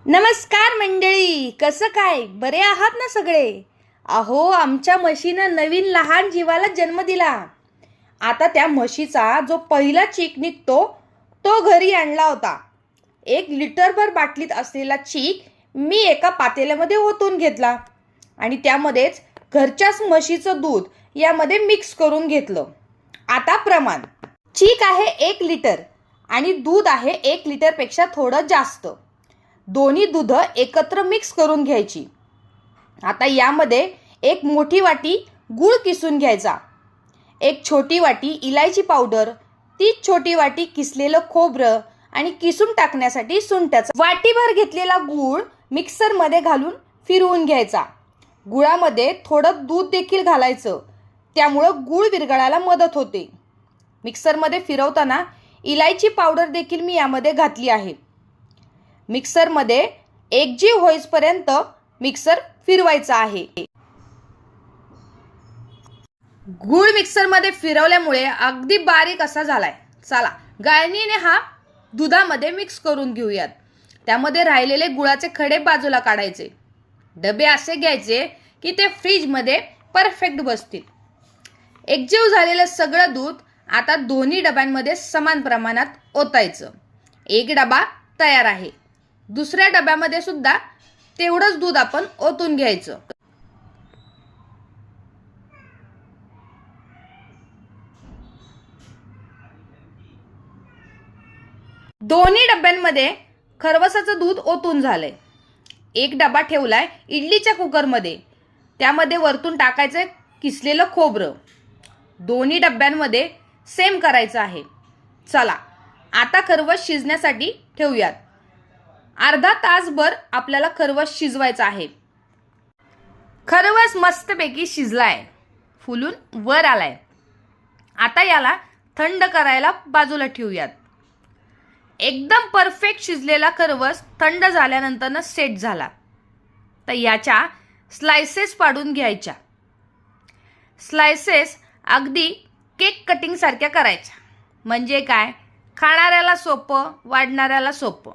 नमस्कार मंडळी, कसं काय, बरे आहात ना सगळे? अहो, आमच्या म्हशीनं नवीन लहान जीवाला जन्म दिला. आता त्या म्हशीचा जो पहिला चीक निघतो तो घरी आणला होता. 1 लिटरभर बाटलीत असलेला चीक मी एका पातेल्यामध्ये ओतून घेतला आणि त्यामध्येच घरच्याच म्हशीचं दूध यामध्ये मिक्स करून घेतलं. आता प्रमाण: चीक आहे 1 लिटर आणि दूध आहे 1 लिटरपेक्षा थोडं जास्त. दोन्ही दूध एकत्र मिक्स करून घ्यायची. आता यामध्ये 1 मोठी वाटी गूळ किसून घ्यायचा, 1 छोटी वाटी इलायची पावडर, 3 छोटी वाटी किसलेलं खोबरं आणि किसून टाकण्यासाठी सुंठाचा वाटीभर घेतलेला गूळ मिक्सरमध्ये घालून फिरवून घ्यायचा. गुळामध्ये थोडं दूध देखील घालायचं, त्यामुळं गूळ विरघळायला मदत होते. मिक्सरमध्ये फिरवताना इलायची पावडर देखील मी यामध्ये घातली आहे. मिक्सरमध्ये एकजीव होईपर्यंत मिक्सर फिरवायचा आहे. गूळ मिक्सरमध्ये फिरवल्यामुळे अगदी बारीक असा झालाय. चला गाळणीने हा दुधामध्ये मिक्स करून घेऊयात. त्यामध्ये राहिलेले गुळाचे खडे बाजूला काढायचे. डबे असे घ्यायचे की ते फ्रीजमध्ये परफेक्ट बसतील. एकजीव झालेलं सगळं दूध आता दोन्ही डब्यांमध्ये समान प्रमाणात ओतायचं. 1 डबा तयार आहे. दुसऱ्या डब्यामध्ये सुद्धा तेवढंच दूध आपण ओतून घ्यायचं. दोन्ही डब्यांमध्ये खरवसाचं दूध ओतून झालंय. 1 डबा ठेवलाय इडलीच्या कुकरमध्ये. त्यामध्ये वरतून टाकायचं किसलेलं खोबरं. दोन्ही डब्यांमध्ये सेम करायचं आहे. चला आता खरवस शिजण्यासाठी ठेवूयात. अर्धा तासभर आपल्याला खरवस शिजवायचा आहे. खरवस मस्तपैकी शिजलाय, फुलून वर आलाय. आता याला थंड करायला बाजूला ठेवूयात. एकदम परफेक्ट शिजलेला खरवस थंड झाल्यानंतर सेट झाला तर याच्या स्लायसेस पाडून घ्यायच्या. स्लायसेस अगदी केक कटिंग सारख्या करायच्या. म्हणजे काय, खाणाऱ्याला सोपं, वाढणाऱ्याला सोपं.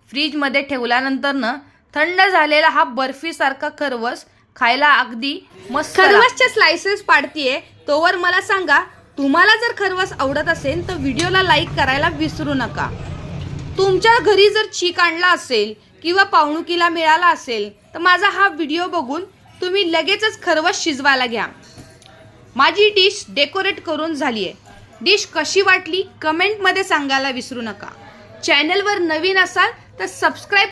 फ्रीजमध्ये ठेवल्यानंतर थंड झालेला हा बर्फीसारखा खरवस खायला अगदी मस्त. खरवसचे स्लायसेस पाडतीये तोवर मला सांगा, तुम्हाला जर खरवस आवडत असेल तर व्हिडिओला लाईक करायला विसरू नका. तुमच्या घरी जर चीक आणला असेल किंवा पावणुकीला मिळाला असेल तर माझा हा व्हिडिओ बघून तुम्ही लगेचच खरवस शिजवायला घ्या. माझी डिश डेकोरेट करून झाली आहे. डिश कशी वाटली कमेंटमध्ये सांगायला विसरू नका. चॅनलवर नवीन असाल तर सबस्क्राईब